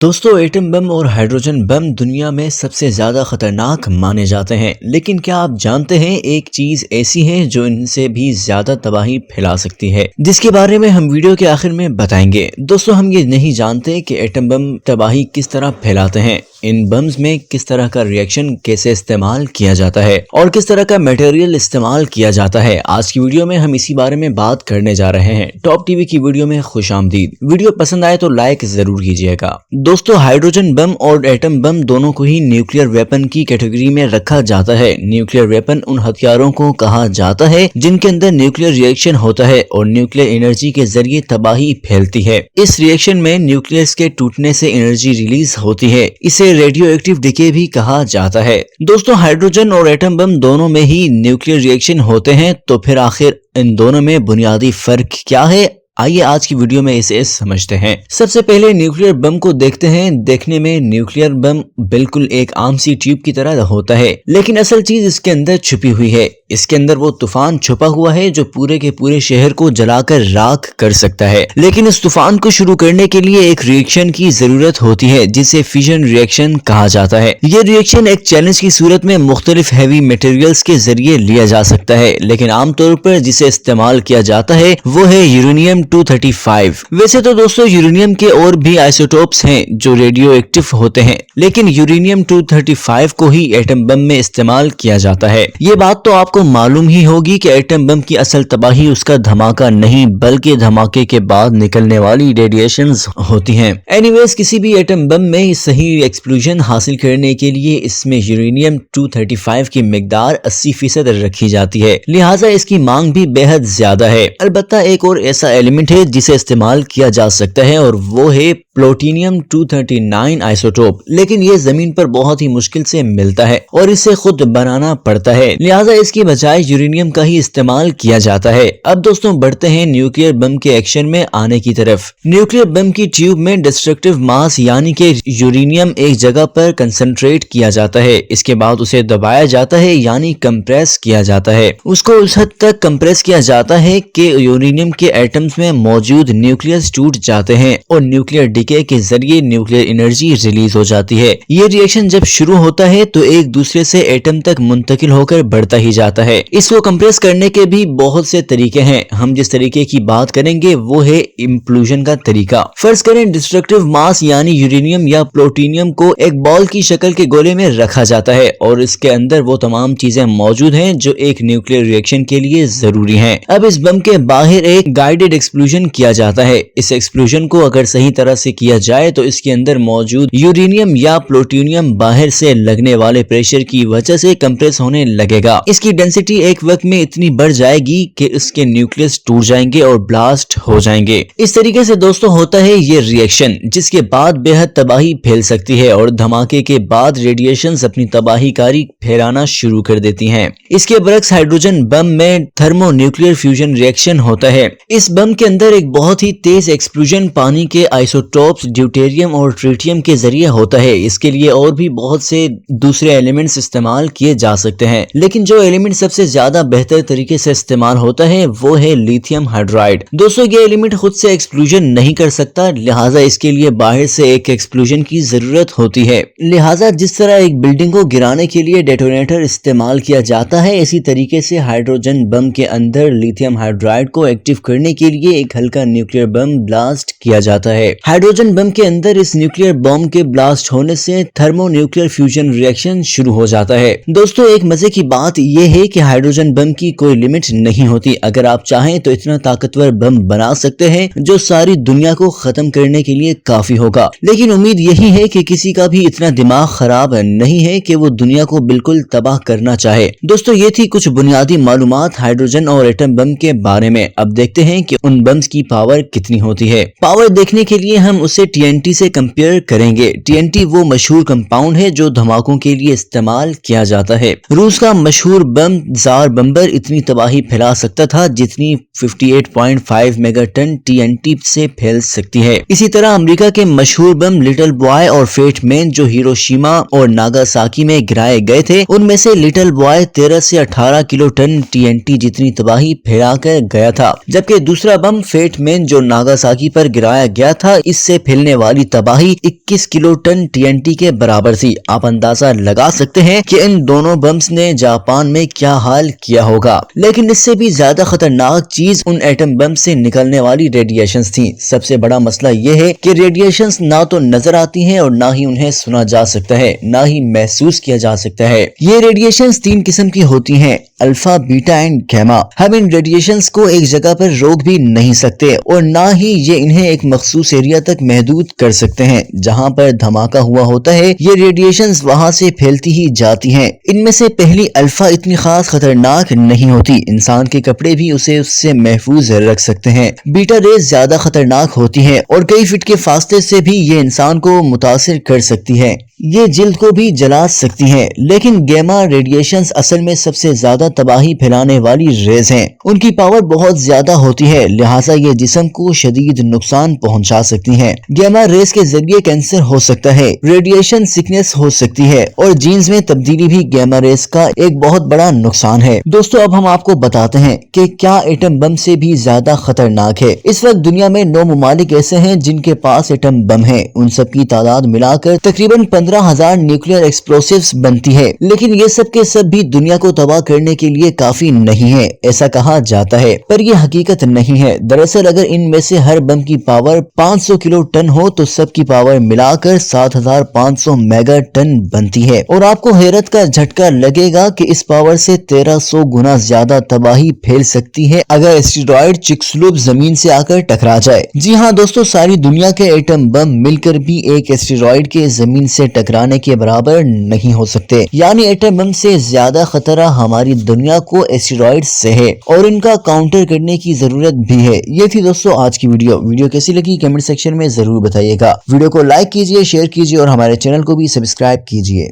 दोस्तों atom bomb और hydrogen bomb दुनिया में सबसे ज्यादा खतरनाक माने जाते हैं, लेकिन क्या आप जानते हैं एक चीज ऐसी है जो इनसे भी ज्यादा तबाही फैला सकती है, जिसके बारे में हम वीडियो के आखिर में बताएंगे। दोस्तों हम ये नहीं जानते कि एटम बम तबाही किस तरह फैलाते हैं, इन बम्स में किस तरह का रिएक्शन कैसे इस्तेमाल किया जाता है और किस तरह का मटेरियल इस्तेमाल किया जाता है। आज की वीडियो में हम इसी बारे में बात करने जा रहे हैं। टॉप टीवी की वीडियो में खुशामदीद। वीडियो पसंद आए तो लाइक जरूर कीजिएगा। दोस्तों हाइड्रोजन बम और एटम बम दोनों को ही न्यूक्लियर वेपन की कैटेगरी में रखा जाता है। न्यूक्लियर वेपन उन हथियारों को कहा जाता है जिनके अंदर न्यूक्लियर रिएक्शन होता है और न्यूक्लियर एनर्जी के जरिए तबाही फैलती है। इस रिएक्शन में न्यूक्लियस के टूटने से एनर्जी रिलीज होती है, इसे रेडियो एक्टिव डिके भी कहा जाता है। दोस्तों हाइड्रोजन और एटम बम दोनों में ही न्यूक्लियर रिएक्शन होते हैं, तो फिर आखिर इन दोनों में बुनियादी फर्क क्या है, आइए आज की वीडियो में इसे समझते हैं। सबसे पहले न्यूक्लियर बम को देखते हैं। देखने में न्यूक्लियर बम बिल्कुल एक आम सी ट्यूब की तरह होता है, लेकिन असल चीज इसके अंदर छुपी हुई है। इसके अंदर वो तूफान छुपा हुआ है जो पूरे के पूरे शहर को जलाकर राख कर सकता है। लेकिन इस तूफान को शुरू करने के लिए एक रिएक्शन की जरूरत होती है जिसे फिजन रिएक्शन कहा जाता है। ये रिएक्शन एक चैलेंज की सूरत में मुख्तलिफ हैवी मटेरियल्स के जरिए लिया जा सकता है, लेकिन आमतौर पर जिसे इस्तेमाल किया जाता है वो है यूरेनियम 235। वैसे तो दोस्तों यूरेनियम के और भी आइसोटोप्स हैं जो रेडियो एक्टिव होते हैं, लेकिन यूरेनियम 235 को ही एटम बम में इस्तेमाल किया जाता है। ये बात तो आपको मालूम ही होगी कि एटम बम की असल तबाही उसका धमाका नहीं बल्कि धमाके के बाद निकलने वाली रेडिएशंस होती हैं। एनीवेज किसी भी एटम बम में सही एक्सप्लोजन हासिल करने के लिए इसमें यूरेनियम 235 की मिकदार 80% रखी जाती है, लिहाजा इसकी मांग भी बेहद ज्यादा है। अलबत्ता एक और ऐसा एलिमेंट है जिसे इस्तेमाल किया जा सकता है और वो है प्लूटोनियम 239 आइसोटोप, लेकिन ये जमीन पर बहुत ही मुश्किल से मिलता है और इसे खुद बनाना पड़ता है, लिहाजा इसकी बजाय यूरेनियम का ही इस्तेमाल किया जाता है। अब दोस्तों बढ़ते हैं न्यूक्लियर बम के एक्शन में आने की तरफ। न्यूक्लियर बम की ट्यूब में डिस्ट्रक्टिव मास यानी कि यूरेनियम एक जगह पर कंसंट्रेट किया जाता है। इसके बाद उसे दबाया जाता है यानी कंप्रेस किया जाता है। उसको उस हद तक कंप्रेस किया जाता है कि यूरेनियम के एटम्स में मौजूद न्यूक्लियस टूट जाते हैं और न्यूक्लियर डिके के जरिए न्यूक्लियर एनर्जी रिलीज हो जाती है। ये रिएक्शन जब शुरू होता है तो एक दूसरे से एटम तक मुंतकिल होकर बढ़ता ही जाता है। इसको कंप्रेस करने के भी बहुत से तरीके हैं। हम जिस तरीके की बात करेंगे वो है इम्प्लोजन का तरीका। फर्ज करें डिस्ट्रक्टिव मास यानी यूरेनियम या प्लूटोनियम को एक बॉल की शक्ल के गोले में रखा जाता है और इसके अंदर वो तमाम चीजें मौजूद हैं जो एक न्यूक्लियर रिएक्शन के लिए जरूरी हैं। अब इस बम के बाहर एक गाइडेड एक्सप्लोजन किया जाता है। इस एक्सप्लोजन को अगर सही तरह से किया जाए तो इसके अंदर मौजूद यूरेनियम या प्लूटोनियम बाहर से लगने वाले प्रेशर की वजह से कंप्रेस होने लगेगा। इसकी डेंसिटी एक वक्त में इतनी बढ़ जाएगी कि इसके न्यूक्लियस टूट जाएंगे और ब्लास्ट हो जाएंगे। इस तरीके से दोस्तों होता है ये रिएक्शन, जिसके बाद बेहद तबाही फैल सकती है और धमाके के बाद रेडिएशंस अपनी तबाहीकारी फैलाना शुरू कर देती हैं। इसके बरक्स हाइड्रोजन बम में थर्मो न्यूक्लियर फ्यूजन रिएक्शन होता है। इस बम के अंदर एक बहुत ही तेज एक्सप्लोजन पानी के आइसोटोप्स ड्यूटेरियम और ट्रिटियम के जरिए होता है। इसके लिए और भी बहुत से दूसरे एलिमेंट्स इस्तेमाल किए जा सकते हैं, लेकिन जो एलिमेंट सबसे ज्यादा बेहतर तरीके से इस्तेमाल होता है वो है लिथियम हाइड्राइड। दोस्तों ये एलिमेंट खुद से एक्सप्लोजन नहीं कर सकता, लिहाजा इसके लिए बाहर से एक एक्सप्लोजन की जरूरत होती है। लिहाजा जिस तरह एक बिल्डिंग को गिराने के लिए डेटोनेटर इस्तेमाल किया जाता है, इसी तरीके से हाइड्रोजन बम के अंदर लिथियम हाइड्राइड को एक्टिव करने के लिए एक हल्का न्यूक्लियर बम ब्लास्ट किया जाता है। हाइड्रोजन बम के अंदर इस न्यूक्लियर बम के ब्लास्ट होने से थर्मो न्यूक्लियर फ्यूजन रिएक्शन शुरू हो जाता है। दोस्तों एक मजे की बात यह है कि हाइड्रोजन बम की कोई लिमिट नहीं होती। अगर आप चाहें तो इतना ताकतवर बम बना सकते हैं जो सारी दुनिया को खत्म करने के लिए काफी होगा, लेकिन उम्मीद यही है कि किसी का भी इतना दिमाग खराब नहीं है कि वो दुनिया को बिल्कुल तबाह करना चाहे। दोस्तों ये थी कुछ बुनियादी मालूमात हाइड्रोजन और एटम बम के बारे में। अब देखते हैं कि उन बम्स की पावर कितनी होती है। पावर देखने के लिए हम उसे TNT से कंपेयर करेंगे। TNT वो मशहूर कंपाउंड है जो धमाकों के लिए इस्तेमाल किया जाता है। रूस का मशहूर बम जार बम्बर इतनी तबाही फैला सकता था जितनी 58.5 मेगाटन TNT से फैल सकती है। इसी तरह अमेरिका के मशहूर बम लिटिल बॉय और फेट मैन जो हिरोशिमा और नागासाकी में गिराए गए थे, उनमें से लिटिल बॉय 13 से 18 किलो टन TNT जितनी तबाही फैला कर गया था, जबकि दूसरा बम फेट मैन जो नागासाकी पर गिराया गया था इससे से फैलने वाली तबाही 21 किलो टन TNT के बराबर थी। आप अंदाजा लगा सकते हैं कि इन दोनों बम्स ने जापान में क्या हाल किया होगा। लेकिन इससे भी ज्यादा खतरनाक चीज उन एटम बम से निकलने वाली रेडिएशंस थी। सबसे बड़ा मसला यह है कि रेडिएशंस ना तो नजर आती हैं और ना ही उन्हें सुना जा सकता है, ना ही महसूस किया जा सकता है। ये रेडिएशंस 3 किस्म की होती हैं, अल्फा, बीटा एंड गैमा। हम इन रेडिएशंस को एक जगह पर रोक भी नहीं सकते और ना ही ये इन्हें एक मखसूस एरिया तक महदूद कर सकते हैं। जहां पर धमाका हुआ होता है ये रेडिएशंस वहां से फैलती ही जाती हैं। इनमें से पहली अल्फा इतनी खास खतरनाक नहीं होती, इंसान के कपड़े भी उसे उससे महफूज रख सकते हैं। बीटा रेज ज्यादा खतरनाक होती है और कई फीट के फासले से भी ये इंसान को मुतासिर कर सकती है, ये जिल्द को भी जला सकती हैं। लेकिन गैमा रेडिएशंस असल में सबसे ज्यादा तबाही फैलाने वाली रेज हैं। उनकी पावर बहुत ज्यादा होती है, लिहाजा ये जिस्म को शदीद नुकसान पहुंचा सकती हैं। गैमा रेज के जरिए कैंसर हो सकता है, रेडिएशन सिकनेस हो सकती है और जीन्स में तब्दीली भी गैमा रेज का एक बहुत बड़ा नुकसान है। दोस्तों अब हम आपको बताते हैं कि क्या एटम बम से भी ज्यादा खतरनाक है। इस वक्त दुनिया में 9 ममालिक ऐसे हैं जिनके पास एटम बम है। उन सब की तादाद मिलाकर तकरीबन 15,000 न्यूक्लियर एक्सप्लोसिव्स बनती है। लेकिन ये सब के सब भी दुनिया को तबाह करने के लिए काफी नहीं है, ऐसा कहा जाता है, पर यह हकीकत नहीं है। दरअसल अगर इनमें से हर बम की पावर 500 किलो टन हो तो सब की पावर मिलाकर 7,500 मेगा टन बनती है। और आपको हैरत का झटका लगेगा कि इस पावर से 1300 गुना ज्यादा तबाही फैल सकती है अगर एस्टेरॉयड चिक्सलूप जमीन से आकर टकरा जाए। जी हाँ दोस्तों, सारी दुनिया के एटम बम मिलकर भी एक एस्टेरॉयड के जमीन से टकराने के बराबर नहीं हो सकते। यानी एटम बम से ज्यादा खतरा हमारी दुनिया को एस्टेरॉयड से है और इनका काउंटर करने की जरूरत भी है। ये थी दोस्तों आज की वीडियो कैसी लगी कमेंट सेक्शन में जरूर बताइएगा। वीडियो को लाइक कीजिए, शेयर कीजिए और हमारे चैनल को भी सब्सक्राइब कीजिए।